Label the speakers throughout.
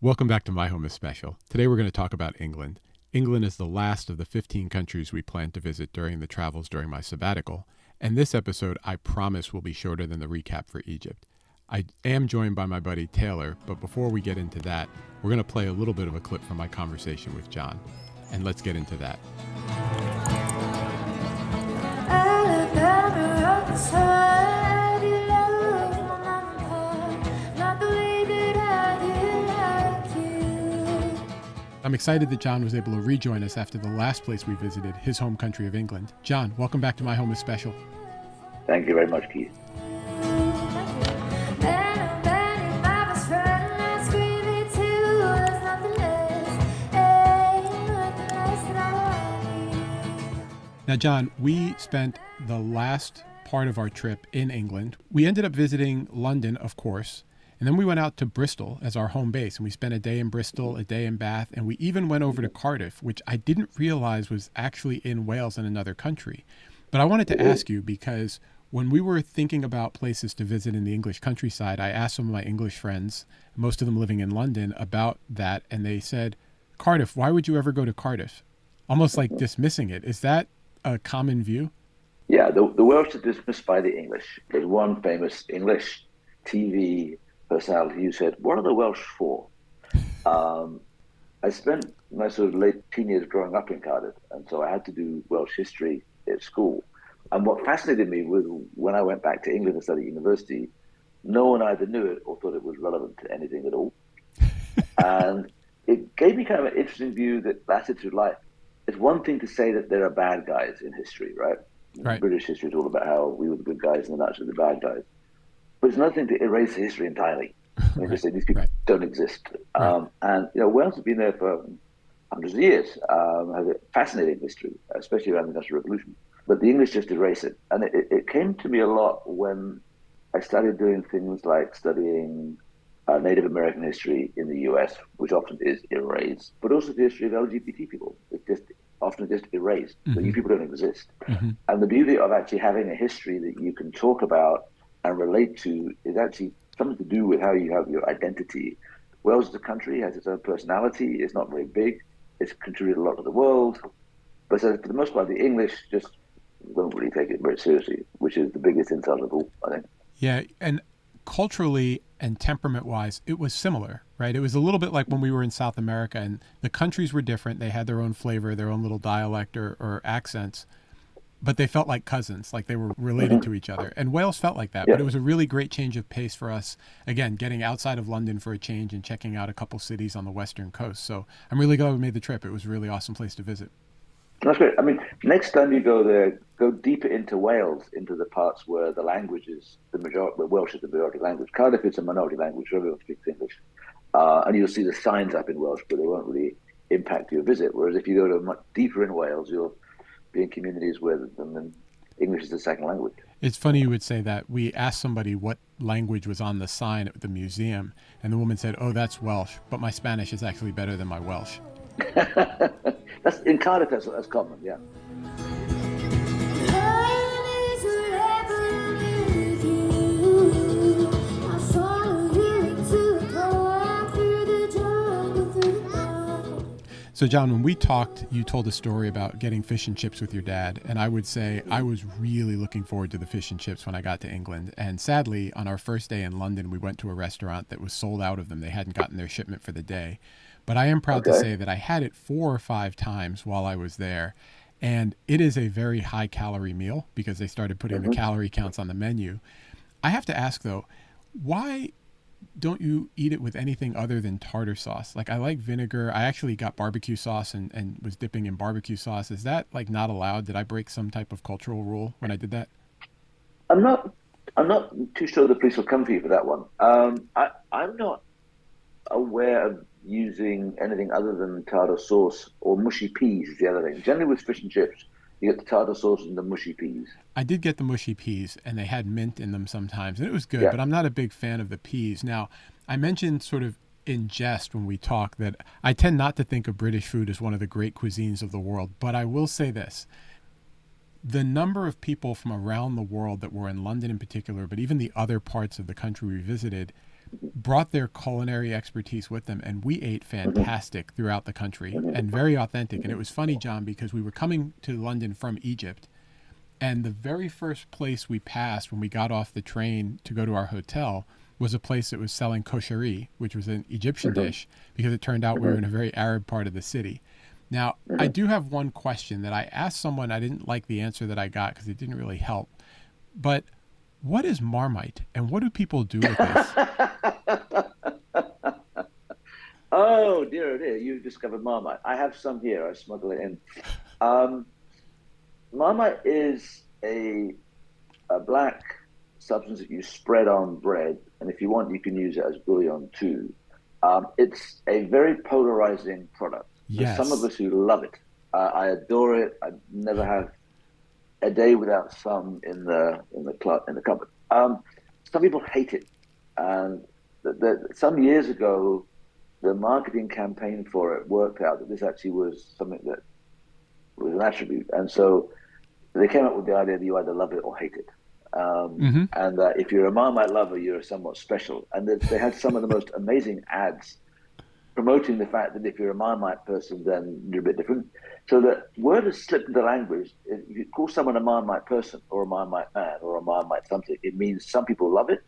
Speaker 1: Welcome back to My Home is Special. Today we're going to talk about England. England is the last of the 15 countries we plan to visit during the travels during my sabbatical, and this episode I promise will be shorter than the recap for Egypt. I am joined by my buddy Taylor, but before we get into that, we're going to play a little bit of a clip from my conversation with John, and let's get into that. I'm excited that John was able to rejoin us after the last place we visited, his home country of England. John, welcome back to My Home is Special.
Speaker 2: Thank you very much, Keith.
Speaker 1: Now, John, we spent the last part of our trip in England. We ended up visiting London, of course, and then we went out to Bristol as our home base, and we spent a day in Bristol, a day in Bath, and we even went over to Cardiff, which I didn't realize was actually in Wales in another country. But I wanted to ask you, because when we were thinking about places to visit in the English countryside, I asked some of my English friends, most of them living in London, about that, and they said, Cardiff, why would you ever go to Cardiff? Almost like dismissing it. Is that a common view?
Speaker 2: Yeah, the Welsh are dismissed by the English. There's one famous English TV personality who said, "What are the Welsh for?" I spent my sort of late teen years growing up in Cardiff, and so I had to do Welsh history at school. And what fascinated me was when I went back to England and studied at university, no one either knew it or thought it was relevant to anything at all. And it gave me kind of an interesting view that lasted through life. It's one thing to say that there are bad guys in history, right? British history is all about how we were the good guys and they're actually the bad guys. But it's another thing to erase history entirely. I mean, just say these people don't exist. And Wales has been there for hundreds of years, has a fascinating history, especially around the Industrial Revolution. But the English just erase it. And it came to me a lot when I started doing things like studying Native American history in the US, which often is erased, but also the history of LGBT people. It's just often just erased. So you people don't exist. And the beauty of actually having a history that you can talk about and relate to is actually something to do with how you have your identity. Wales as a country has its own personality. It's not very big. It's contributed a lot to the world. But so for the most part, the English just don't really take it very seriously, which is the biggest insult of all, I think.
Speaker 1: Yeah, and culturally and temperament-wise, it was similar, right? It was a little bit like when we were in South America, and the countries were different. They had their own flavor, their own little dialect or accents, but they felt like cousins, like they were related to each other. And Wales felt like that, but it was a really great change of pace for us. Again, getting outside of London for a change and checking out a couple cities on the western coast. So I'm really glad we made the trip. It was a really awesome place to visit.
Speaker 2: That's great. I mean, next time you go there, go deeper into Wales, into the parts where the language is the majority, where Welsh is the majority language. Cardiff is a minority language, so everyone speaks English. And you'll see the signs up in Welsh, but they won't really impact your visit. Whereas if you go to much deeper in Wales, you'll be in communities where English is the second language.
Speaker 1: It's funny you would say that. We asked somebody what language was on the sign at the museum, and the woman said, "Oh, that's Welsh, but my Spanish is actually better than my Welsh."
Speaker 2: That's in Cardiff. That's common. Yeah.
Speaker 1: So, John, when we talked, you told a story about getting fish and chips with your dad, and I would say I was really looking forward to the fish and chips when I got to England. And sadly, on our first day in London, we went to a restaurant that was sold out of them. They hadn't gotten their shipment for the day. But I am proud to say that I had it 4 or 5 times while I was there. And it is a very high-calorie meal because they started putting the calorie counts on the menu. I have to ask, though, why don't you eat it with anything other than tartar sauce? Like, I like vinegar. I actually got barbecue sauce and was dipping in barbecue sauce. Is that, like, not allowed? Did I break some type of cultural rule when I did that?
Speaker 2: I'm not too sure the police will come for you for that one. I'm not aware of using anything other than tartar sauce, or mushy peas is the other thing. Generally with fish and chips, you get the tartar sauce and the mushy peas.
Speaker 1: I did get the mushy peas, and they had mint in them sometimes, and it was good, but I'm not a big fan of the peas. Now, I mentioned sort of in jest when we talk that I tend not to think of British food as one of the great cuisines of the world, but I will say this. The number of people from around the world that were in London in particular, but even the other parts of the country we visited, brought their culinary expertise with them, and we ate fantastic throughout the country and very authentic. And it was funny, John, because we were coming to London from Egypt, and the very first place we passed when we got off the train to go to our hotel was a place that was selling koshari, which was an Egyptian dish, because it turned out we were in a very Arab part of the city. Now, I do have one question that I asked someone. I didn't like the answer that I got because it didn't really help. But what is Marmite, and what do people do with this?
Speaker 2: Oh dear, oh dear! You discovered Marmite. I have some here. I smuggle it in. Um, Marmite is a black substance that you spread on bread, and if you want, you can use it as bouillon too. It's a very polarizing product. There's some of
Speaker 1: Yes.
Speaker 2: us who love it. I adore it. I never have a day without some in the cupboard. Some people hate it, and some years ago, the marketing campaign for it worked out that this actually was something that was an attribute, and so they came up with the idea that you either love it or hate it.
Speaker 1: Mm-hmm.
Speaker 2: And if you're a Marmite lover, you're somewhat special. And they had some of the most amazing ads promoting the fact that if you're a Marmite person, then you're a bit different. So the word has slipped into language. If you call someone a Marmite person or a Marmite man or a Marmite something, it means some people love it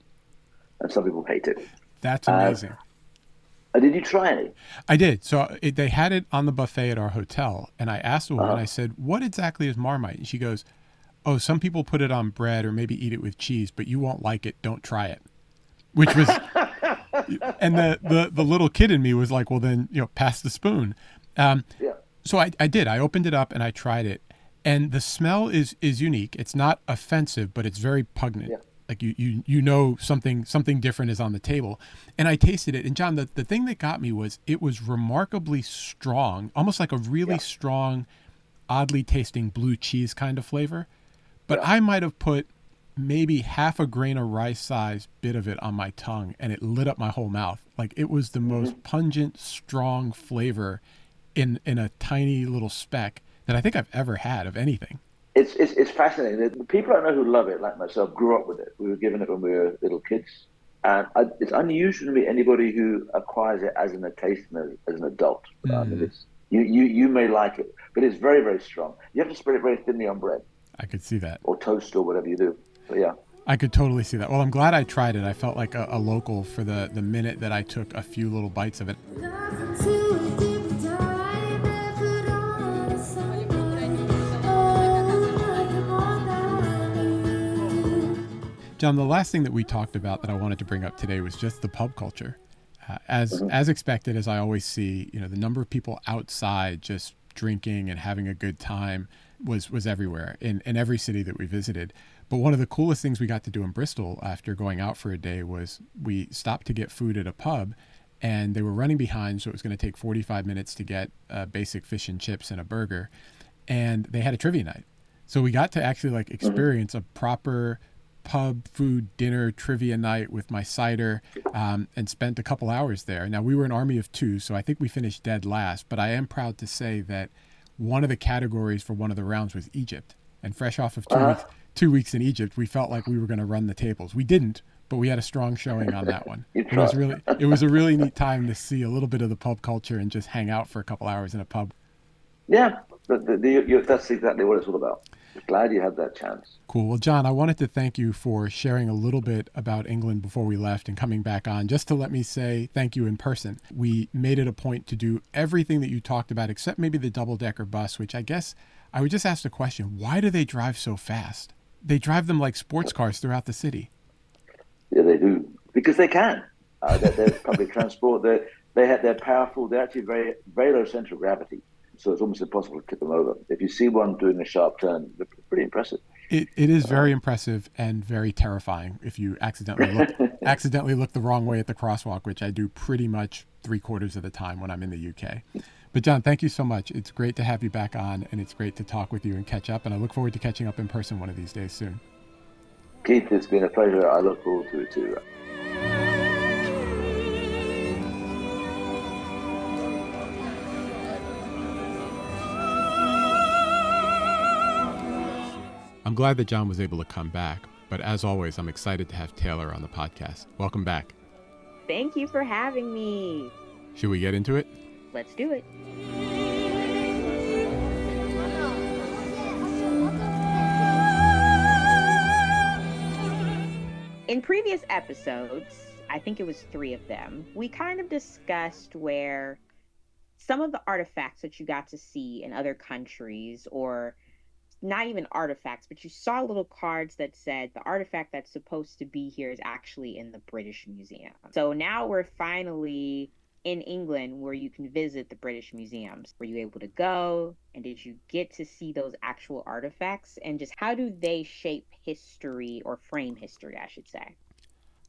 Speaker 2: and some people hate it.
Speaker 1: That's
Speaker 2: Uh,
Speaker 1: amazing.
Speaker 2: did you try any?
Speaker 1: I did. So they had it on the buffet at our hotel, and I asked the woman, I
Speaker 2: Uh-huh.
Speaker 1: said, what exactly is Marmite? And she goes, oh, some people put it on bread or maybe eat it with cheese, but you won't like it. Don't try it. Which was, and the little kid in me was like, well, then, pass the spoon. Um,
Speaker 2: Yeah,
Speaker 1: so I did. I opened it up and I tried it. And the smell is unique. It's not offensive, but it's very pungent.
Speaker 2: yeah,
Speaker 1: Like you know something different is on the table. And I tasted it. And John, the thing that got me was it was remarkably strong, almost like a really
Speaker 2: yeah,
Speaker 1: strong, oddly tasting blue cheese kind of flavor. But
Speaker 2: yeah.
Speaker 1: I might have put maybe half a grain of rice size bit of it on my tongue and it lit up my whole mouth. Like it was the most
Speaker 2: Hmm.
Speaker 1: pungent, strong flavor in a tiny little speck that I think I've ever had of anything.
Speaker 2: It's fascinating. The people I know who love it, like myself, grew up with it. We were given it when we were little kids, and it's unusual to meet anybody who acquires it as a taste and as an adult. I mean,
Speaker 1: Mm,
Speaker 2: it's you may like it, but it's very very strong. You have to spread it very thinly on bread
Speaker 1: I could see that.
Speaker 2: or toast or whatever you do. But yeah,
Speaker 1: I could totally see that. Well, I'm glad I tried it. I felt like a local for the minute that I took a few little bites of it. John, the last thing that we talked about that I wanted to bring up today was just the pub culture.
Speaker 2: hmm
Speaker 1: As expected, as I always see, the number of people outside just drinking and having a good time was everywhere in every city that we visited. But one of the coolest things we got to do in Bristol after going out for a day was we stopped to get food at a pub, and they were running behind, so it was going to take 45 minutes to get basic fish and chips and a burger, and they had a trivia night. So we got to actually like
Speaker 2: hmm
Speaker 1: experience a proper pub food dinner trivia night with my cider, and spent a couple hours there. Now we were an army of two, so I think we finished dead last. But I am proud to say that one of the categories for one of the rounds was Egypt, and fresh off of
Speaker 2: uh-huh.
Speaker 1: 2 weeks in Egypt, we felt like we were going to run the tables. We didn't, but we had a strong showing on that one.
Speaker 2: You
Speaker 1: It was
Speaker 2: try.
Speaker 1: really it was a really neat time to see a little bit of the pub culture and just hang out for a couple hours in a pub.
Speaker 2: Yeah, but that's exactly what it's all about. Glad you had that chance.
Speaker 1: Cool. Well, John, I wanted to thank you for sharing a little bit about England before we left and coming back on just to let me say thank you in person. We made it a point to do everything that you talked about, except maybe the double decker bus, which I guess I would just ask the question, why do they drive so fast? They drive them like sports cars throughout the city.
Speaker 2: Yeah, they do because they can. They're public transport. They're powerful. They're actually very very low center of gravity, so it's almost impossible to tip them over. If you see one doing a sharp turn, they're pretty impressive.
Speaker 1: It is very impressive and very terrifying if you accidentally look the wrong way at the crosswalk, which I do pretty much 3/4 of the time when I'm in the UK. But John, thank you so much. It's great to have you back on, and it's great to talk with you and catch up. And I look forward to catching up in person one of these days soon.
Speaker 2: Keith, it's been a pleasure. I look forward to it too.
Speaker 1: I'm glad that John was able to come back, but as always, I'm excited to have Taylor on the podcast. Welcome back.
Speaker 3: Thank you for having me.
Speaker 1: Should we get into it?
Speaker 3: Let's do it. In previous episodes, I think it was three of them, we kind of discussed where some of the artifacts that you got to see in other countries, or not even artifacts, but you saw little cards that said the artifact that's supposed to be here is actually in the British Museum. So now we're finally in England where you can visit the British museums. Were you able to go? And did you get to see those actual artifacts? And just how do they shape history or frame history, I should say?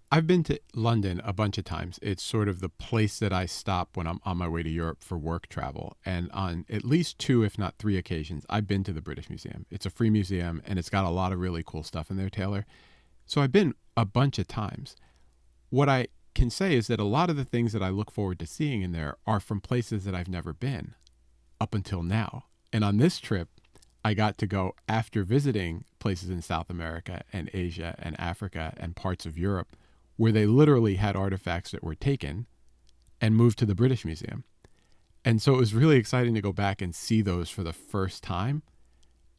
Speaker 1: I've been to London a bunch of times. It's sort of the place that I stop when I'm on my way to Europe for work travel. And on at least two, if not three occasions, I've been to the British Museum. It's a free museum and it's got a lot of really cool stuff in there, Taylor. So I've been a bunch of times. What I can say is that a lot of the things that I look forward to seeing in there are from places that I've never been up until now. And on this trip, I got to go after visiting places in South America and Asia and Africa and parts of Europe where they literally had artifacts that were taken and moved to the British Museum. And so it was really exciting to go back and see those for the first time,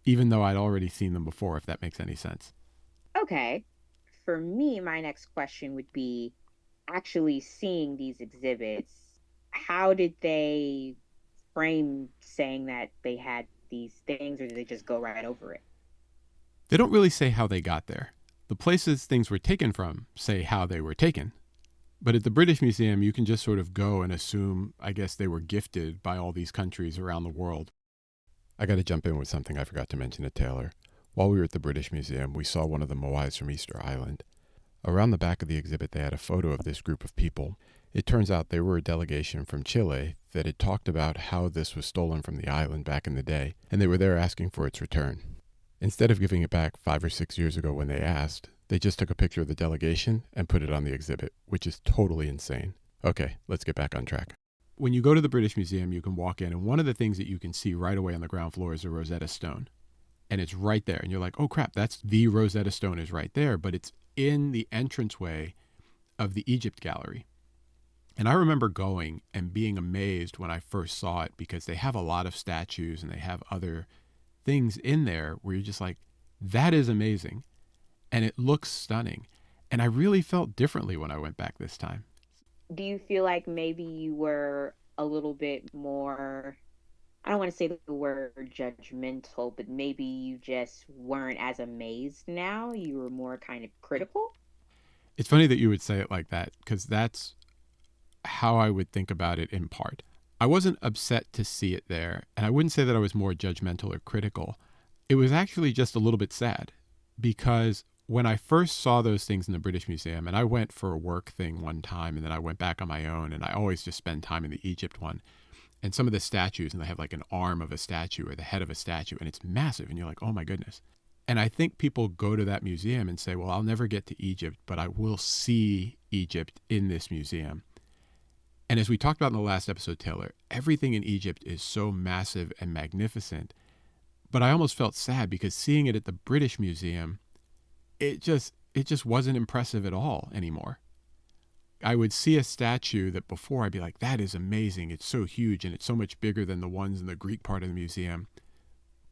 Speaker 1: even though I'd already seen them before, if that makes any sense.
Speaker 3: Okay. For me, my next question would be actually seeing these exhibits. How did they frame saying that they had these things, or did they just go right over it?
Speaker 1: They don't really say how they got there. The places things were taken from say how they were taken. But at the British Museum, you can just sort of go and assume, I guess, they were gifted by all these countries around the world. I got to jump in with something I forgot to mention to Taylor. While we were at the British Museum, we saw one of the Moais from Easter Island. Around the back of the exhibit, they had a photo of this group of people. It turns out they were a delegation from Chile that had talked about how this was stolen from the island back in the day, and they were there asking for its return. Instead of giving it back 5 or 6 years ago when they asked, they just took a picture of the delegation and put it on the exhibit, which is totally insane. Okay, let's get back on track. When you go to the British Museum, you can walk in, and one of the things that you can see right away on the ground floor is a Rosetta Stone. And it's right there. And you're like, oh crap, that's the Rosetta Stone is right there, but it's in the entranceway of the Egypt Gallery. And I remember going and being amazed when I first saw it because they have a lot of statues and they have other things in there where you're just like, that is amazing. And it looks stunning. And I really felt differently when I went back this time.
Speaker 3: Do you feel like maybe you were a little bit more, I don't want to say the word judgmental, but maybe you just weren't as amazed now? You were more kind of critical?
Speaker 1: It's funny that you would say it like that because that's how I would think about it in part. I wasn't upset to see it there, and I wouldn't say that I was more judgmental or critical. It was actually just a little bit sad because when I first saw those things in the British Museum, and I went for a work thing one time, and then I went back on my own, and I always just spend time in the Egypt one. And some of the statues, and they have like an arm of a statue or the head of a statue, and it's massive, and you're like, oh my goodness. And I think people go to that museum and say, well, I'll never get to Egypt, but I will see Egypt in this museum. And as we talked about in the last episode, Taylor, everything in Egypt is so massive and magnificent. But I almost felt sad because seeing it at the British Museum, it just wasn't impressive at all anymore. I would see a statue that before I'd be like, that is amazing. It's so huge and it's so much bigger than the ones in the Greek part of the museum.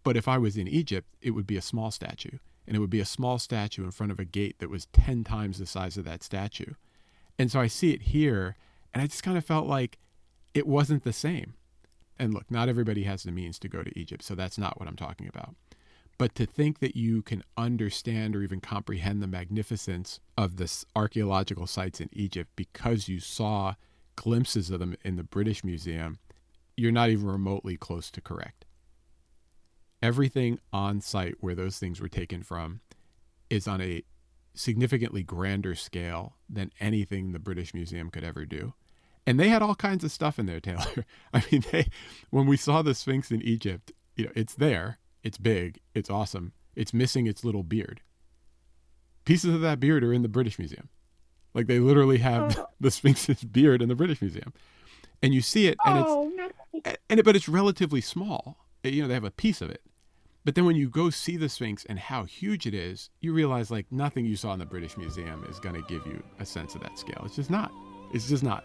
Speaker 1: But if I was in Egypt, it would be a small statue. And it would be a small statue in front of a gate that was 10 times the size of that statue. And so I see it here, and I just kind of felt like it wasn't the same. And look, not everybody has the means to go to Egypt, so that's not what I'm talking about. But to think that you can understand or even comprehend the magnificence of the archaeological sites in Egypt because you saw glimpses of them in the British Museum, you're not even remotely close to correct. Everything on site where those things were taken from is on a significantly grander scale than anything the British Museum could ever do. And they had all kinds of stuff in there, Taylor. I mean, when we saw the Sphinx in Egypt, it's there. It's big. It's awesome. It's missing its little beard. Pieces of that beard are in the British Museum. Like they literally have the Sphinx's beard in the British Museum. And you see it and but it's relatively small. They have a piece of it. But then when you go see the Sphinx and how huge it is, you realize like nothing you saw in the British Museum is going to give you a sense of that scale. It's just not. It's just not.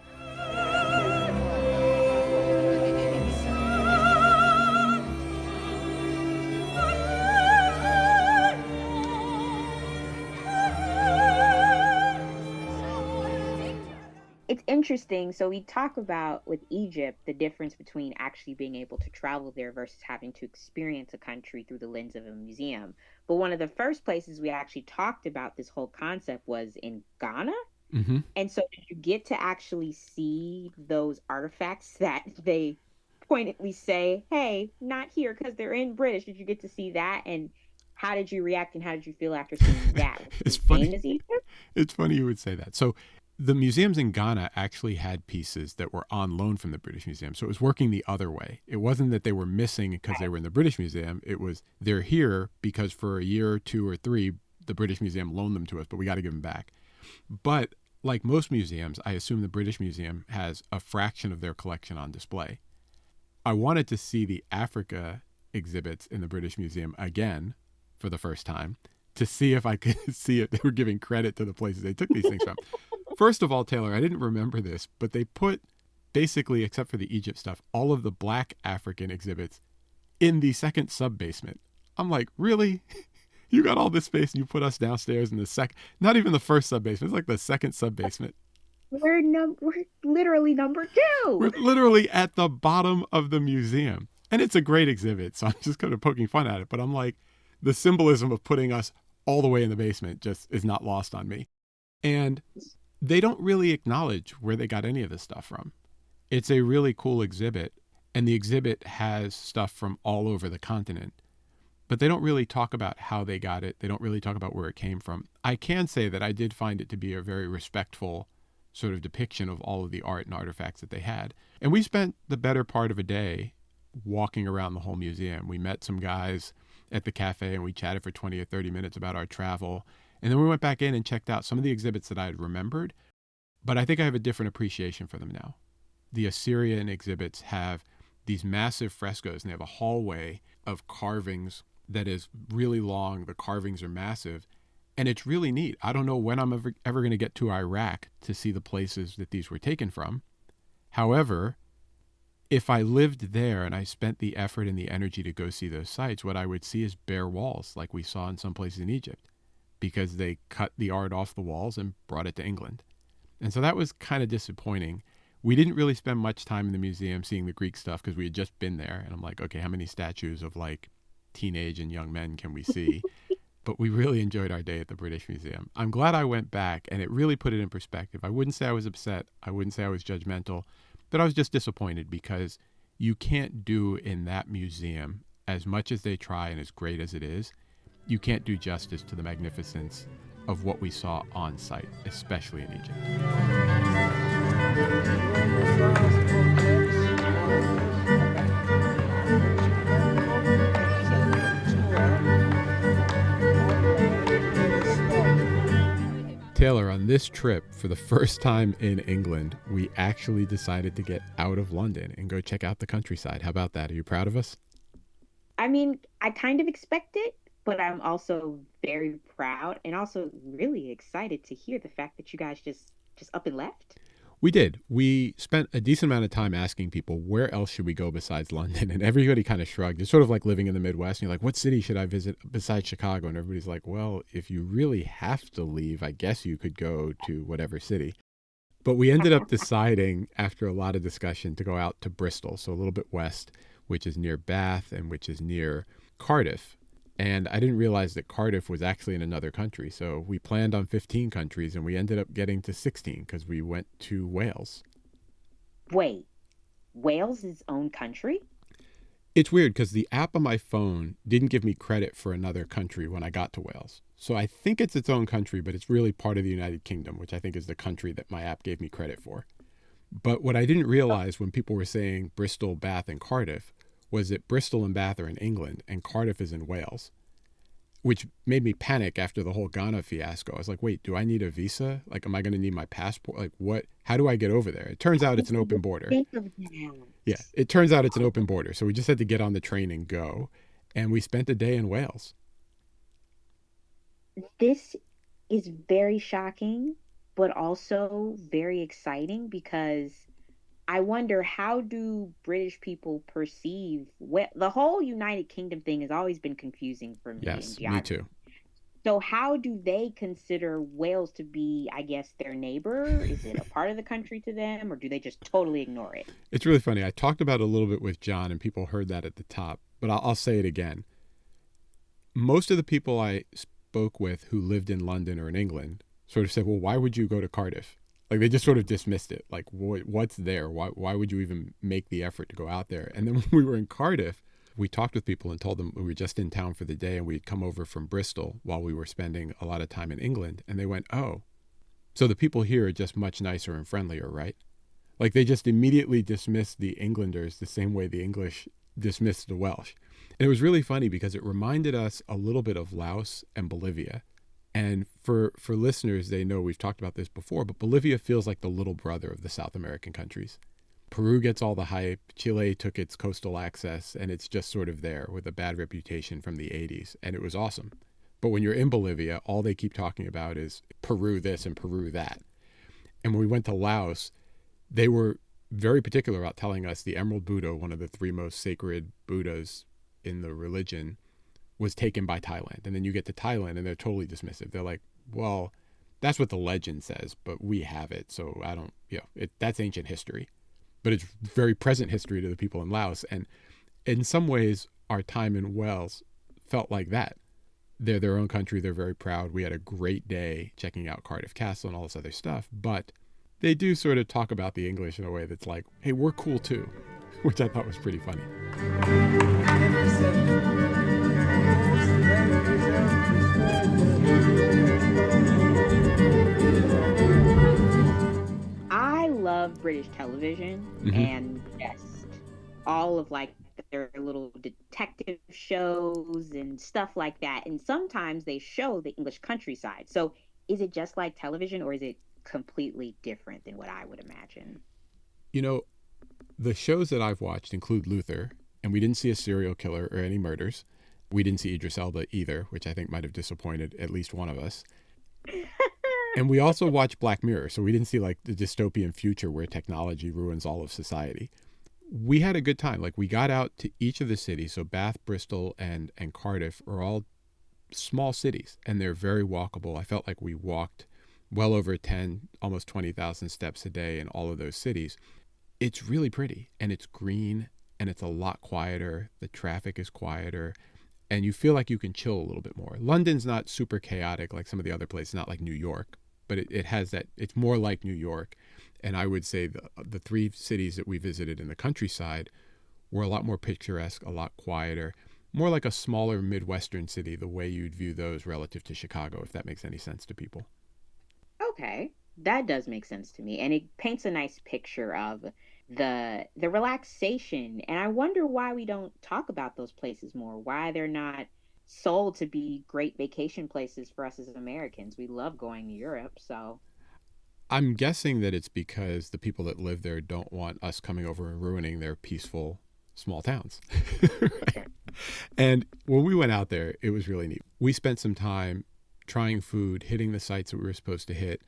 Speaker 3: It's interesting. So we talk about with Egypt the difference between actually being able to travel there versus having to experience a country through the lens of a museum. But one of the first places we actually talked about this whole concept was in Ghana.
Speaker 1: Mm-hmm.
Speaker 3: And so did you get to actually see those artifacts that they pointedly say, hey, not here because they're in British? Did you get to see that? And how did you react and how did you feel after seeing that? Was
Speaker 1: It's
Speaker 3: it the
Speaker 1: funny.
Speaker 3: same as Egypt?
Speaker 1: It's funny you would say that. So the museums in Ghana actually had pieces that were on loan from the British Museum. So it was working the other way. It wasn't that they were missing because they were in the British Museum. It was they're here because for a year or two or three, the British Museum loaned them to us, but we got to give them back. But like most museums, I assume the British Museum has a fraction of their collection on display. I wanted to see the Africa exhibits in the British Museum again for the first time to see if I could see if they were giving credit to the places they took these things from. First of all, Taylor, I didn't remember this, but they put basically, except for the Egypt stuff, all of the black African exhibits in the second sub basement. I'm like, really? You got all this space and you put us downstairs in the not even the first sub basement. It's like the second sub basement.
Speaker 3: We're literally number
Speaker 1: We're
Speaker 3: two.
Speaker 1: literally at the bottom of the museum. And it's a great exhibit, so I'm just kind of poking fun at it. But I'm like, the symbolism of putting us all the way in the basement just is not lost on me. And they don't really acknowledge where they got any of this stuff from. It's a really cool exhibit, and the exhibit has stuff from all over the continent. But they don't really talk about how they got it. They don't really talk about where it came from. I can say that I did find it to be a very respectful sort of depiction of all of the art and artifacts that they had. And we spent the better part of a day walking around the whole museum. We met some guys at the cafe and we chatted for 20 or 30 minutes about our travel. And then we went back in and checked out some of the exhibits that I had remembered, but I think I have a different appreciation for them now. The Assyrian exhibits have these massive frescoes and they have a hallway of carvings that is really long. The carvings are massive and it's really neat. I don't know when I'm ever going to get to Iraq to see the places that these were taken from. However, if I lived there and I spent the effort and the energy to go see those sites, what I would see is bare walls like we saw in some places in Egypt because they cut the art off the walls and brought it to England. And so that was kind of disappointing. We didn't really spend much time in the museum seeing the Greek stuff because we had just been there. And I'm like, okay, how many statues of like teenage and young men can we see? But we really enjoyed our day at the British Museum. I'm glad I went back and it really put it in perspective. I wouldn't say I was upset. I wouldn't say I was judgmental, but I was just disappointed because you can't do in that museum, as much as they try and as great as it is, you can't do justice to the magnificence of what we saw on site, especially in Egypt. Taylor, on this trip, for the first time in England, we actually decided to get out of London and go check out the countryside. How about that? Are you proud of us?
Speaker 3: I mean, I kind of expect it, but I'm also very proud and also really excited to hear the fact that you guys just up and left.
Speaker 1: We did. We spent a decent amount of time asking people, where else should we go besides London? And everybody kind of shrugged. It's sort of like living in the Midwest. And you're like, what city should I visit besides Chicago? And everybody's like, well, if you really have to leave, I guess you could go to whatever city. But we ended up deciding, after a lot of discussion, to go out to Bristol, so a little bit west, which is near Bath and which is near Cardiff. And I didn't realize that Cardiff was actually in another country. So we planned on 15 countries and we ended up getting to 16 because we went to Wales.
Speaker 3: Wait, Wales is own country?
Speaker 1: It's weird because the app on my phone didn't give me credit for another country when I got to Wales. So I think it's its own country, but it's really part of the United Kingdom, which I think is the country that my app gave me credit for. But what I didn't realize when people were saying Bristol, Bath, and Cardiff was that Bristol and Bath are in England and Cardiff is in Wales, which made me panic after the whole Ghana fiasco. I was like, wait, do I need a visa? Like, am I going to need my passport? Like, what? How do I get over there? It turns out it's an open border.
Speaker 3: Think of that.
Speaker 1: Yeah, it turns out it's an open border. So we just had to get on the train and go. And we spent a day in Wales.
Speaker 3: This is very shocking, but also very exciting because I wonder, how do British people perceive the whole United Kingdom thing has always been confusing for me in
Speaker 1: Yes, me
Speaker 3: geography.
Speaker 1: too.
Speaker 3: So how do they consider Wales to be, I guess, their neighbor? Is it a part of the country to them, or do they just totally ignore it?
Speaker 1: It's really funny. I talked about it a little bit with John, and people heard that at the top, but I'll say it again. Most of the people I spoke with who lived in London or in England sort of said, well, why would you go to Cardiff? Like they just sort of dismissed it. Like, what's there? Why would you even make the effort to go out there? And then when we were in Cardiff, we talked with people and told them we were just in town for the day and we'd come over from Bristol while we were spending a lot of time in England. And they went, oh, so the people here are just much nicer and friendlier, right? Like they just immediately dismissed the Englanders the same way the English dismissed the Welsh. And it was really funny because it reminded us a little bit of Laos and Bolivia. And for listeners, they know we've talked about this before, but Bolivia feels like the little brother of the South American countries. Peru gets all the hype. Chile took its coastal access, and it's just sort of there with a bad reputation from the 80s. And it was awesome. But when you're in Bolivia, all they keep talking about is Peru this and Peru that. And when we went to Laos, they were very particular about telling us the Emerald Buddha, one of the three most sacred Buddhas in the religion, was taken by Thailand. And then you get to Thailand and they're totally dismissive. They're like, well, that's what the legend says, but we have it. So I don't, that's ancient history. But it's very present history to the people in Laos. And in some ways, our time in Wales felt like that. They're their own country. They're very proud. We had a great day checking out Cardiff Castle and all this other stuff. But they do sort of talk about the English in a way that's like, hey, we're cool too, which I thought was pretty funny.
Speaker 3: I love British television and just all of like their little detective shows and stuff like that. And sometimes they show the English countryside. So is it just like television or is it completely different than what I would imagine?
Speaker 1: You know, the shows that I've watched include Luther, and we didn't see a serial killer or any murders. We didn't see Idris Elba either, which I think might have disappointed at least one of us. And we also watched Black Mirror, so we didn't see like the dystopian future where technology ruins all of society. We had a good time. Like we got out to each of the cities. So Bath, Bristol, and Cardiff are all small cities, and they're very walkable. I felt like we walked well over 10, almost 20,000 steps a day in all of those cities. It's really pretty, and it's green, and it's a lot quieter. The traffic is quieter, and you feel like you can chill a little bit more. London's not super chaotic like some of the other places, not like New York, but it has that. It's more like New York. And I would say the three cities that we visited in the countryside were a lot more picturesque, a lot quieter, more like a smaller Midwestern city, the way you'd view those relative to Chicago, if that makes any sense to people.
Speaker 3: Okay, that does make sense to me, and it paints a nice picture of the relaxation. And I wonder why we don't talk about those places more, why they're not sold to be great vacation places for us as Americans. We love going to Europe, so
Speaker 1: I'm guessing that it's because the people that live there don't want us coming over and ruining their peaceful small towns. Right? And when we went out there, it was really neat. We spent some time trying food, hitting the sites that we were supposed to hit.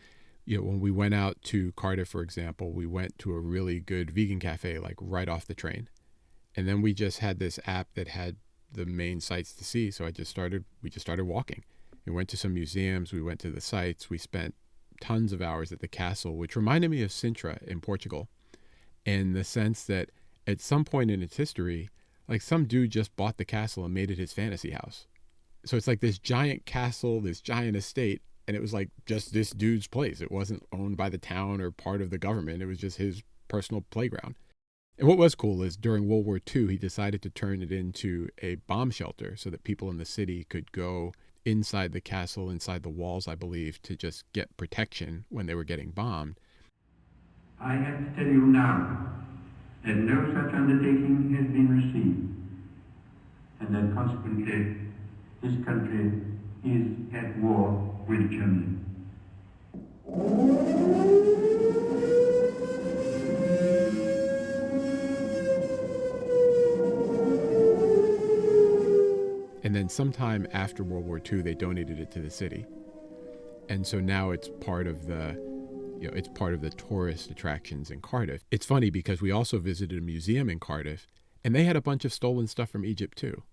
Speaker 1: You know, when we went out to Cardiff, for example, we went to a really good vegan cafe, like right off the train. And then we just had this app that had the main sites to see. So we just started walking. We went to some museums. We went to the sites. We spent tons of hours at the castle, which reminded me of Sintra in Portugal, in the sense that at some point in its history, like some dude just bought the castle and made it his fantasy house. So it's like this giant castle, this giant estate, and it was like just this dude's place. It wasn't owned by the town or part of the government. It was just his personal playground. And what was cool is during World War II, he decided to turn it into a bomb shelter so that people in the city could go inside the castle, inside the walls, I believe, to just get protection when they were getting bombed.
Speaker 4: I have to tell you now that no such undertaking has been received, and that consequently this country is at war with Germany.
Speaker 1: And then sometime after World War II, they donated it to the city. And so now it's part of the It's part of the tourist attractions in Cardiff. It's funny because we also visited a museum in Cardiff, and they had a bunch of stolen stuff from Egypt too.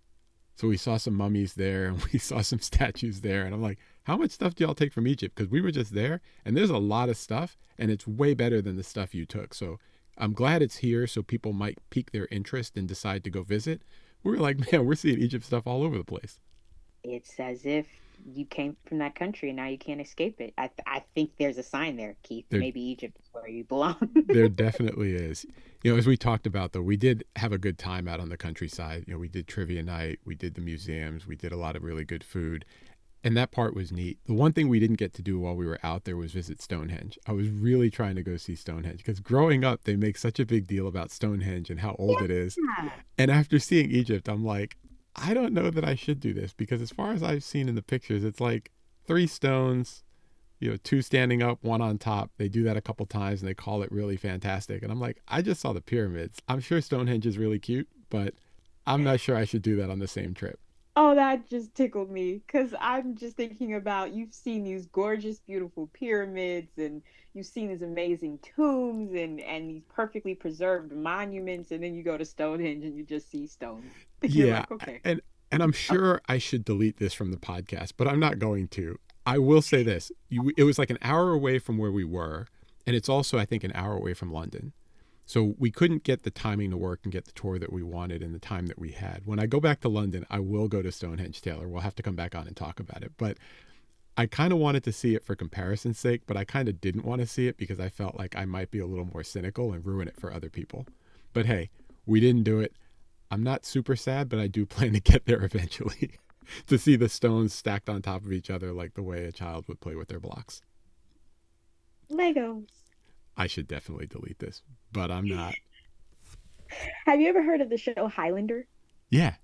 Speaker 1: So we saw some mummies there and we saw some statues there. And I'm like, how much stuff do y'all take from Egypt? Because we were just there and there's a lot of stuff and it's way better than the stuff you took. So I'm glad it's here so people might pique their interest and decide to go visit. We were like, man, we're seeing Egypt stuff all over the place.
Speaker 3: It's as if you came from that country and now you can't escape it. I think there's a sign there, Keith. Maybe Egypt is where you belong.
Speaker 1: There definitely is. As we talked about, though, we did have a good time out on the countryside. We did trivia night, we did the museums, we did a lot of really good food. And that part was neat. The one thing we didn't get to do while we were out there was visit Stonehenge. I was really trying to go see Stonehenge because growing up, they make such a big deal about Stonehenge and how old it is. And after seeing Egypt, I'm like, I don't know that I should do this because as far as I've seen in the pictures, it's like 3 stones, 2 standing up, 1 on top. They do that a couple times and they call it really fantastic. And I'm like, I just saw the pyramids. I'm sure Stonehenge is really cute, but I'm not sure I should do that on the same trip.
Speaker 3: Oh, that just tickled me because I'm just thinking about you've seen these gorgeous, beautiful pyramids and you've seen these amazing tombs and these perfectly preserved monuments, and then you go to Stonehenge and you just see stones. You're like, okay.
Speaker 1: And I'm sure I should delete this from the podcast, but I'm not going to. I will say this. It was like an hour away from where we were, and it's also, I think, an hour away from London. So we couldn't get the timing to work and get the tour that we wanted in the time that we had. When I go back to London, I will go to Stonehenge, Taylor. We'll have to come back on and talk about it. But I kind of wanted to see it for comparison's sake, but I kind of didn't want to see it because I felt like I might be a little more cynical and ruin it for other people. But hey, we didn't do it. I'm not super sad, but I do plan to get there eventually to see the stones stacked on top of each other like the way a child would play with their blocks.
Speaker 3: Legos.
Speaker 1: I should definitely delete this, but I'm not.
Speaker 3: Have you ever heard of the show Highlander?
Speaker 1: Yeah.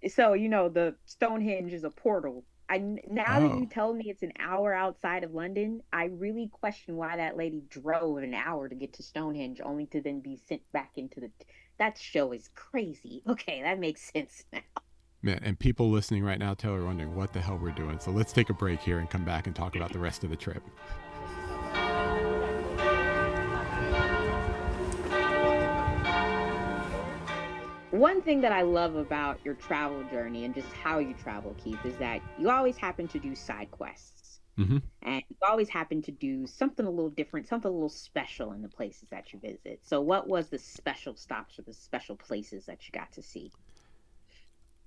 Speaker 3: So, the Stonehenge is a portal. Now that you tell me it's an hour outside of London, I really question why that lady drove an hour to get to Stonehenge only to then be sent back into that show is crazy. Okay, that makes sense now.
Speaker 1: Man, and people listening right now, Taylor, are wondering what the hell we're doing. So let's take a break here and come back and talk about the rest of the trip.
Speaker 3: One thing that I love about your travel journey and just how you travel, Keith, is that you always happen to do side quests.
Speaker 1: Mm-hmm.
Speaker 3: And you always happen to do something a little different, something a little special in the places that you visit. So what was the special stops or the special places that you got to see?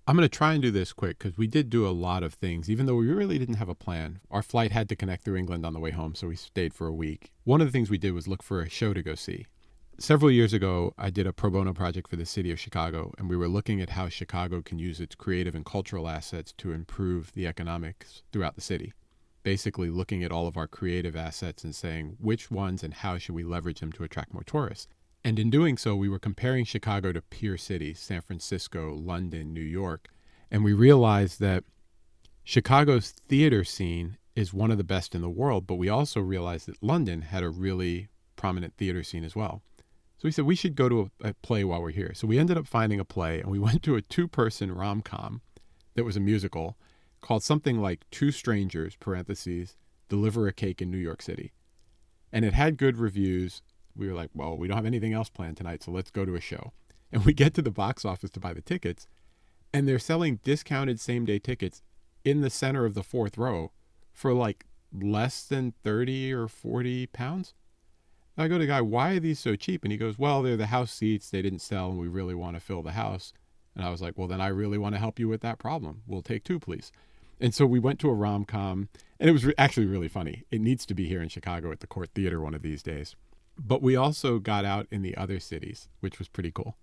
Speaker 1: I'm going to try and do this quick because we did do a lot of things, even though we really didn't have a plan. Our flight had to connect through England on the way home, so we stayed for a week. One of the things we did was look for a show to go see. Several years ago, I did a pro bono project for the city of Chicago, and we were looking at how Chicago can use its creative and cultural assets to improve the economics throughout the city. Basically looking at all of our creative assets and saying which ones and how should we leverage them to attract more tourists. And in doing so, we were comparing Chicago to peer cities, San Francisco, London, New York, and we realized that Chicago's theater scene is one of the best in the world, but we also realized that London had a really prominent theater scene as well. So we said we should go to a play while we're here. So we ended up finding a play, and we went to a 2-person rom-com that was a musical called something like Two Strangers, parentheses, Deliver a Cake in New York City. And it had good reviews. We were like, well, we don't have anything else planned tonight, so let's go to a show. And we get to the box office to buy the tickets, and they're selling discounted same-day tickets in the center of the 4th row for like less than 30 or 40 pounds. I go to the guy, why are these so cheap? And he goes, well, they're the house seats. They didn't sell, and we really want to fill the house. And I was like, well, then I really want to help you with that problem. We'll take 2, please. And so we went to a rom-com, and it was actually really funny. It needs to be here in Chicago at the Court Theater one of these days. But we also got out in the other cities, which was pretty cool.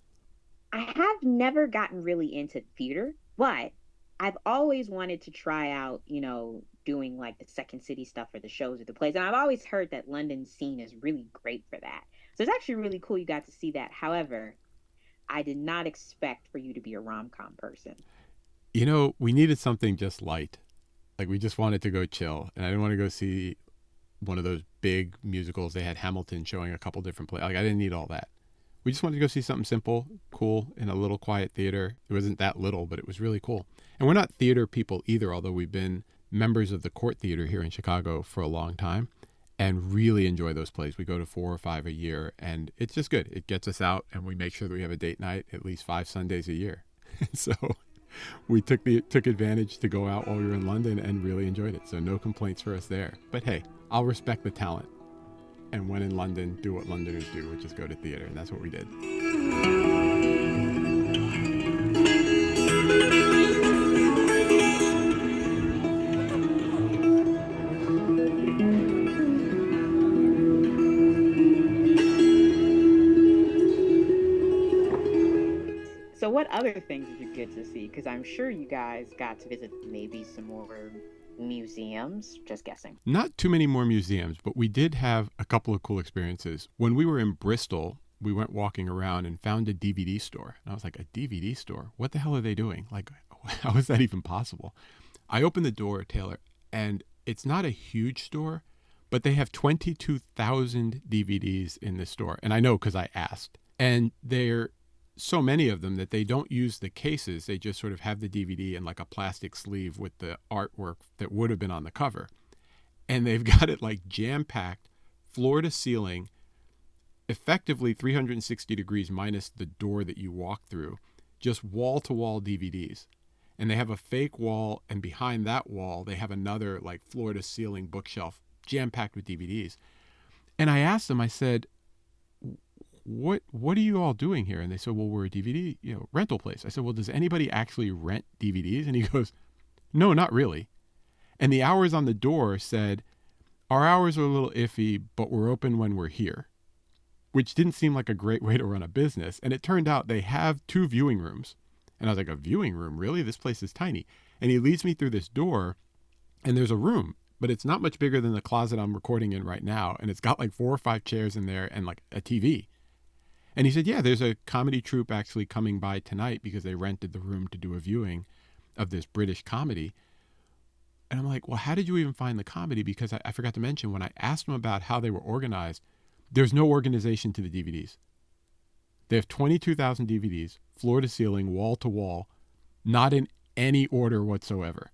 Speaker 3: I have never gotten really into theater, but I've always wanted to try out, doing like the second city stuff or the shows or the plays. And I've always heard that London scene is really great for that. So it's actually really cool you got to see that. However, I did not expect for you to be a rom-com person.
Speaker 1: We needed something just light. Like we just wanted to go chill. And I didn't want to go see one of those big musicals. They had Hamilton showing a couple different plays. Like I didn't need all that. We just wanted to go see something simple, cool, in a little quiet theater. It wasn't that little, but it was really cool. And we're not theater people either, although we've been members of the Court Theater here in Chicago for a long time. and really enjoy those plays. We go to 4 or 5 a year, and it's just good. It gets us out, and we make sure that we have a date night at least 5 Sundays a year. So we took advantage to go out while we were in London and really enjoyed it. So no complaints for us there. But hey, I'll respect the talent. And when in London, do what Londoners do, which is go to theater. And that's what we did.
Speaker 3: So, what other things did you get to see? Because I'm sure you guys got to visit maybe some more museums. Just guessing.
Speaker 1: Not too many more museums, but we did have a couple of cool experiences. When we were in Bristol, we went walking around and found a DVD store. And I was like, a DVD store? What the hell are they doing? Like, how is that even possible? I opened the door, Taylor, and it's not a huge store, but they have 22,000 DVDs in this store. And I know because I asked. And they're so many of them that they don't use the cases. They just sort of have the DVD in like a plastic sleeve with the artwork that would have been on the cover. And they've got it like jam-packed, floor to ceiling, effectively 360 degrees minus the door that you walk through, just wall-to-wall DVDs. And they have a fake wall, and behind that wall, they have another like floor-to-ceiling bookshelf jam-packed with DVDs. And I asked them, I said, what are you all doing here? And they said, well, we're a DVD rental place. I said, well, does anybody actually rent DVDs? And he goes, no, not really. And the hours on the door said, our hours are a little iffy, but we're open when we're here, which didn't seem like a great way to run a business. And it turned out they have 2 viewing rooms. And I was like, a viewing room? Really? This place is tiny. And he leads me through this door, and there's a room, but it's not much bigger than the closet I'm recording in right now. And it's got like 4 or 5 chairs in there and like a TV. And he said, yeah, there's a comedy troupe actually coming by tonight because they rented the room to do a viewing of this British comedy. And I'm like, well, how did you even find the comedy? Because I forgot to mention, when I asked them about how they were organized, there's no organization to the DVDs. They have 22,000 DVDs, floor to ceiling, wall to wall, not in any order whatsoever.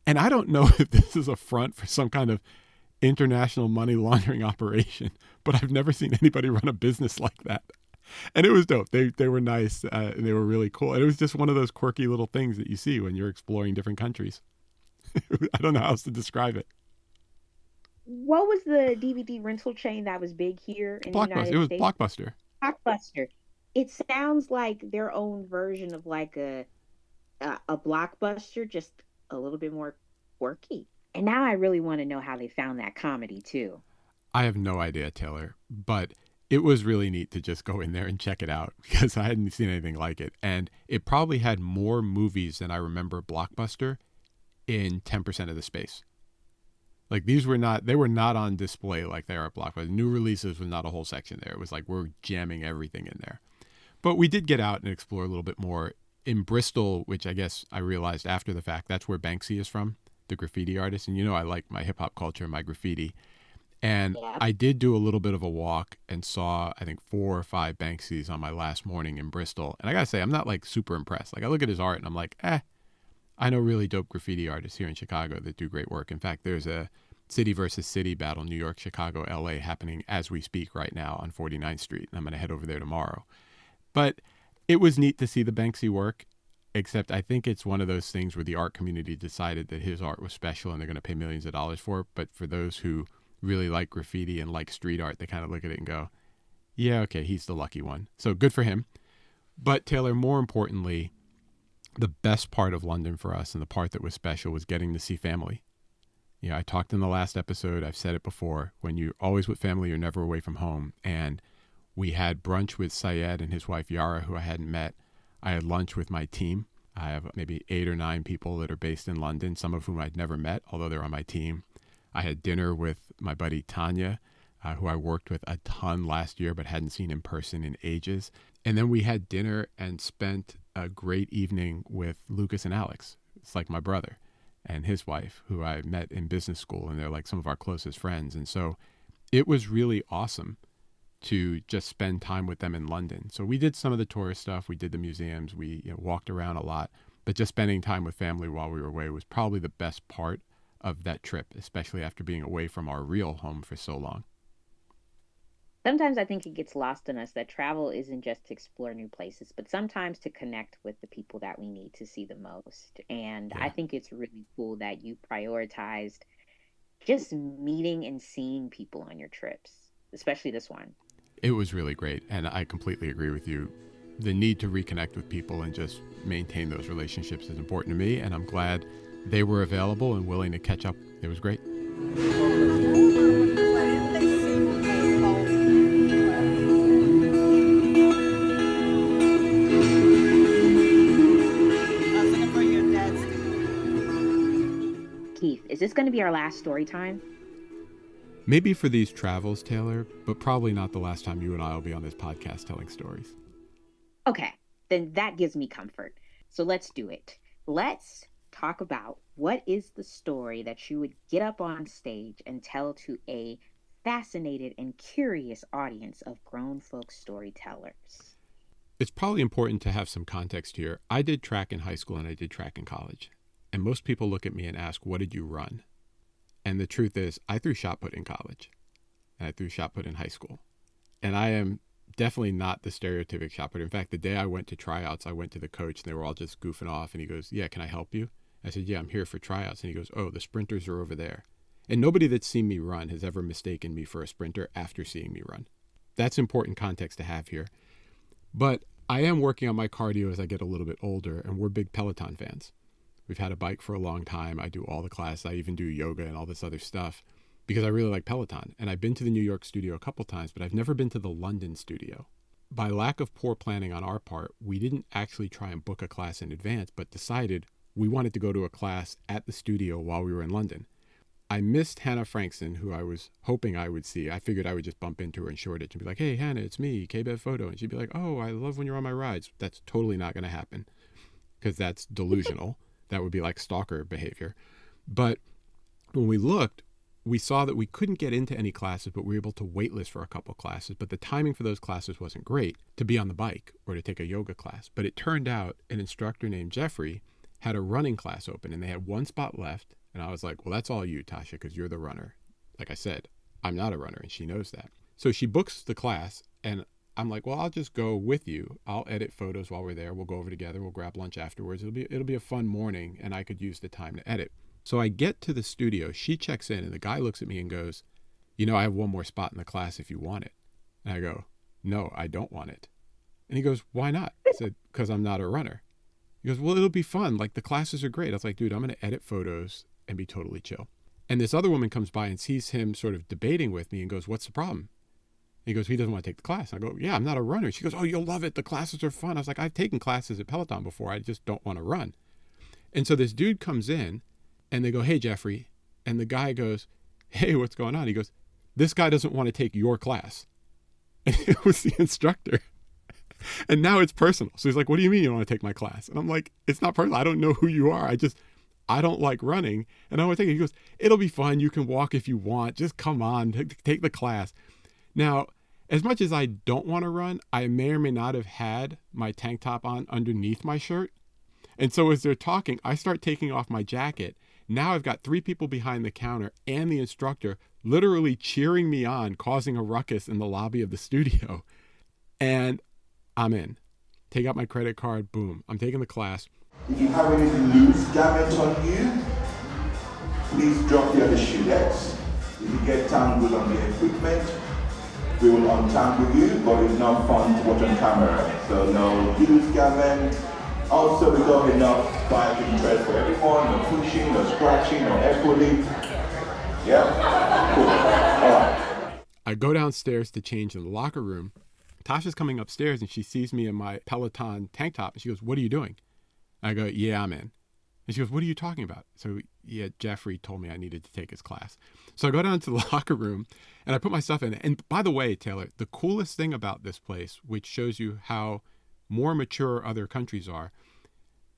Speaker 1: And I don't know if this is a front for some kind of international money laundering operation, but I've never seen anybody run a business like that. And it was dope. They were nice, and they were really cool. And it was just one of those quirky little things that you see when you're exploring different countries. I don't know how else to describe it.
Speaker 3: What was the DVD rental chain that was big here in the
Speaker 1: Blockbuster. It
Speaker 3: United
Speaker 1: was
Speaker 3: States?
Speaker 1: Blockbuster.
Speaker 3: Blockbuster. It sounds like their own version of like a Blockbuster, just a little bit more quirky. And now I really want to know how they found that comedy too.
Speaker 1: I have no idea, Taylor, but it was really neat to just go in there and check it out because I hadn't seen anything like it. And it probably had more movies than I remember Blockbuster in 10% of the space. Like they were not on display like they are at Blockbuster. New releases was not a whole section there. It was like we're jamming everything in there. But we did get out and explore a little bit more in Bristol, which I guess I realized after the fact, that's where Banksy is from, the graffiti artist. And I like my hip hop culture and my graffiti. And
Speaker 3: Yeah.
Speaker 1: I did do a little bit of a walk and saw, I think, 4 or 5 Banksys on my last morning in Bristol. And I got to say, I'm not like super impressed. Like I look at his art and I'm like, I know really dope graffiti artists here in Chicago that do great work. In fact, there's a city versus city battle, New York, Chicago, LA, happening as we speak right now on 49th Street. And I'm going to head over there tomorrow. But it was neat to see the Banksy work, except I think it's one of those things where the art community decided that his art was special and they're going to pay millions of dollars for it. But for those who really like graffiti and like street art, they kind of look at it and go, yeah, okay, he's the lucky one. So good for him. But Taylor, more importantly, the best part of London for us and the part that was special was getting to see family. I talked in the last episode, I've said it before, when you're always with family, you're never away from home. And we had brunch with Syed and his wife Yara, who I hadn't met. I had lunch with my team. I have maybe 8 or 9 people that are based in London, some of whom I'd never met, although they're on my team. I had dinner with my buddy Tanya, who I worked with a ton last year but hadn't seen in person in ages. And then we had dinner and spent a great evening with Lucas and Alex. It's like my brother and his wife, who I met in business school, and they're like some of our closest friends. And so it was really awesome to just spend time with them in London. So we did some of the tourist stuff. We did the museums. We walked around a lot. But just spending time with family while we were away was probably the best part of that trip, especially after being away from our real home for so long.
Speaker 3: Sometimes I think it gets lost in us that travel isn't just to explore new places, but sometimes to connect with the people that we need to see the most. And I
Speaker 1: Yeah,
Speaker 3: think it's really cool that you prioritized just meeting and seeing people on your trips, especially this one.
Speaker 1: it was really great. And I completely agree with you. The need to reconnect with people and just maintain those relationships is important to me. And I'm glad they were available and willing to catch up. It was great.
Speaker 3: Keith, is this going to be our last story time?
Speaker 1: Maybe for these travels, Taylor, but probably not the last time you and I will be on this podcast telling stories.
Speaker 3: Okay, then that gives me comfort. So let's do it. Let's talk about what is the story that you would get up on stage and tell to a fascinated and curious audience of grown folk storytellers.
Speaker 1: It's probably important to have some context here. I did track in high school and I did track in college. And most people look at me and ask, what did you run? And the truth is, I threw shot put in college and I threw shot put in high school. And I am definitely not the stereotypic shot putter. In fact, the day I went to tryouts, I went to the coach and they were all just goofing off. And he goes, yeah, can I help you? I said, yeah, I'm here for tryouts. And he goes, oh, the sprinters are over there. And nobody that's seen me run has ever mistaken me for a sprinter after seeing me run. That's important context to have here. But I am working on my cardio as I get a little bit older, and we're big Peloton fans. We've had a bike for a long time. I do all the classes. I even do yoga and all this other stuff because I really like Peloton. And I've been to the New York studio a couple times, but I've never been to the London studio. By lack of poor planning on our part, we didn't actually try and book a class in advance, but decided we wanted to go to a class at the studio while we were in London. I missed Hannah Frankson, who I was hoping I would see. I figured I would just bump into her in Shoreditch and be like, hey, Hannah, it's me, K-Bev Photo. And she'd be like, oh, I love when you're on my rides. That's totally not going to happen because that's delusional. That would be like stalker behavior. But when we looked, we saw that we couldn't get into any classes, but we were able to waitlist for a couple classes. But the timing for those classes wasn't great to be on the bike or to take a yoga class. But it turned out an instructor named Jeffrey had a running class open and they had one spot left. And I was like, well, that's all you, Tasha, because you're the runner. Like I said, I'm not a runner, and she knows that. So she books the class, and I'm like, well, I'll just go with you. I'll edit photos while we're there. We'll go over together. We'll grab lunch afterwards. It'll be a fun morning, and I could use the time to edit. So I get to the studio. She checks in, and the guy looks at me and goes, you know, I have one more spot in the class if you want it. And I go, no, I don't want it. And he goes, why not? I said, because I'm not a runner. He goes, well, it'll be fun. Like, the classes are great. I was like, dude, I'm going to edit photos and be totally chill. And this other woman comes by and sees him sort of debating with me and goes, what's the problem? He goes, he doesn't want to take the class. And I go, yeah, I'm not a runner. She goes, oh, you'll love it. The classes are fun. I was like, I've taken classes at Peloton before. I just don't want to run. And so this dude comes in and they go, hey, Jeffrey. And the guy goes, hey, what's going on? He goes, this guy doesn't want to take your class. And it was the instructor. And now it's personal. So he's like, what do you mean you don't want to take my class? And I'm like, it's not personal. I don't know who you are. I don't like running. And I want to take it. He goes, it'll be fun. You can walk if you want. Just come on, take the class. Now, as much as I don't want to run, I may or may not have had my tank top on underneath my shirt. And so as they're talking, I start taking off my jacket. Now I've got 3 people behind the counter and the instructor literally cheering me on, causing a ruckus in the lobby of the studio. And I'm in. Take out my credit card. Boom. I'm taking the class.
Speaker 5: If you have any loose garments on you, please drop your shoelaces. If you get tangled on the equipment, we will untangle you, but it's not fun to watch on camera. So no loose garment. Also, we got enough biking thread for everyone. No pushing, no scratching, no air pulling. Yeah? Cool. All right.
Speaker 1: I go downstairs to change in the locker room. Tasha's coming upstairs and she sees me in my Peloton tank top. And she goes, what are you doing? I go, yeah, I'm in. And she goes, what are you talking about? So yeah, Jeffrey told me I needed to take his class. So I go down to the locker room and I put my stuff in. And by the way, Taylor, the coolest thing about this place, which shows you how more mature other countries are,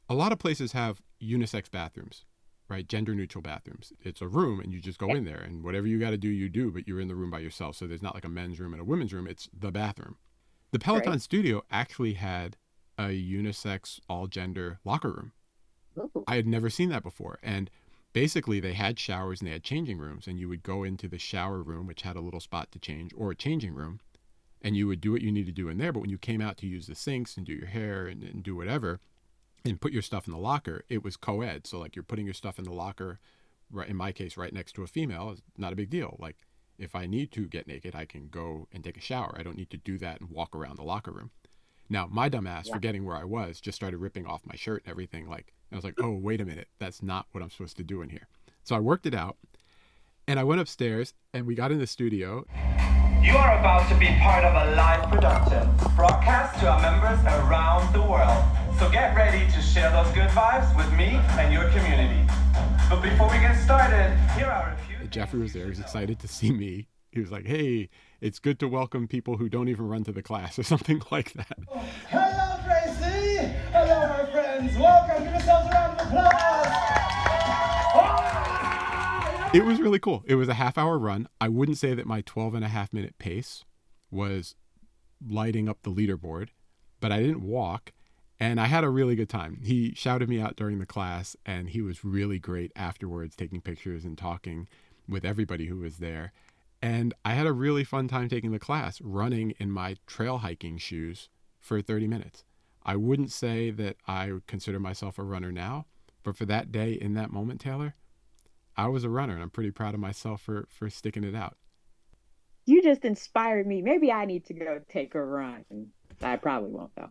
Speaker 1: a lot of places have unisex bathrooms, right? Gender neutral bathrooms. It's a room and you just go in there and whatever you got to do, you do, but you're in the room by yourself. So there's not like a men's room and a women's room. It's the bathroom. The Peloton studio actually had a unisex all gender locker room.
Speaker 3: Ooh.
Speaker 1: I had never seen that before. And basically they had showers and they had changing rooms, and you would go into the shower room, which had a little spot to change, or a changing room, and you would do what you need to do in there. But when you came out to use the sinks and do your hair and do whatever and put your stuff in the locker, it was co-ed. So like you're putting your stuff in the locker, right, in my case, right next to a female, is not a big deal. Like if I need to get naked, I can go and take a shower. I don't need to do that and walk around the locker room. Now, my dumb ass, forgetting where I was, just started ripping off my shirt and everything. Like, I was like, oh, wait a minute. That's not what I'm supposed to do in here. So I worked it out, and I went upstairs, and we got in the studio.
Speaker 6: You are about to be part of a live production, broadcast to our members around the world. So get ready to share those good vibes with me and your community. But before we get started, here are a few...
Speaker 1: Jeffrey was there. He was excited to see me. He was like, hey, it's good to welcome people who don't even run to the class, or something like that.
Speaker 6: Hello, Tracy! Hello, my friends! Welcome! Give yourselves a round of applause!
Speaker 1: It was really cool. It was a half-hour run. I wouldn't say that my 12.5-minute pace was lighting up the leaderboard, but I didn't walk, and I had a really good time. He shouted me out during the class, and he was really great afterwards, taking pictures and talking with everybody who was there. And I had a really fun time taking the class, running in my trail hiking shoes for 30 minutes. I wouldn't say that I would consider myself a runner now, but for that day, in that moment, Taylor, I was a runner, and I'm pretty proud of myself for sticking it out.
Speaker 3: You just inspired me. Maybe I need to go take a run. I probably won't, though.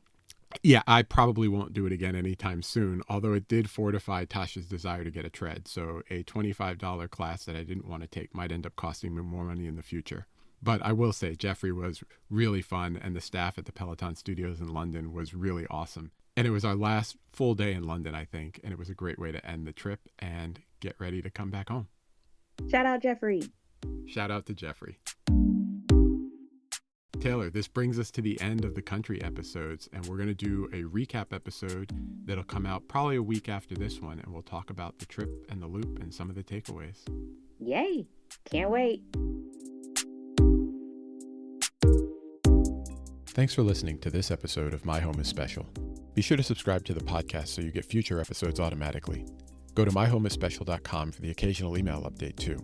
Speaker 1: Yeah, I probably won't do it again anytime soon, although it did fortify Tasha's desire to get a tread. So a $25 class that I didn't want to take might end up costing me more money in the future. But I will say Jeffrey was really fun, and the staff at the Peloton Studios in London was really awesome. And it was our last full day in London, I think, and it was a great way to end the trip and get ready to come back home.
Speaker 3: Shout out, Jeffrey.
Speaker 1: Shout out to Jeffrey. Taylor, this brings us to the end of the country episodes, and we're going to do a recap episode that'll come out probably a week after this one, and we'll talk about the trip and the loop and some of the takeaways.
Speaker 3: Yay. Can't wait.
Speaker 1: Thanks for listening to this episode of My Home is Special. Be sure to subscribe to the podcast so you get future episodes automatically. Go to myhomeisspecial.com for the occasional email update too.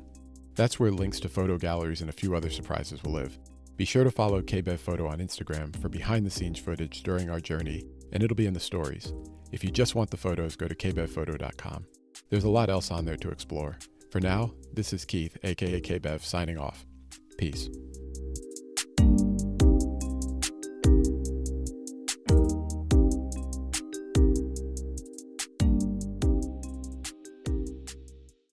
Speaker 1: That's where links to photo galleries and a few other surprises will live. Be sure to follow KBev Photo on Instagram for behind-the-scenes footage during our journey, and it'll be in the stories. If you just want the photos, go to kbevphoto.com. There's a lot else on there to explore. For now, this is Keith, aka KBev, signing off. Peace.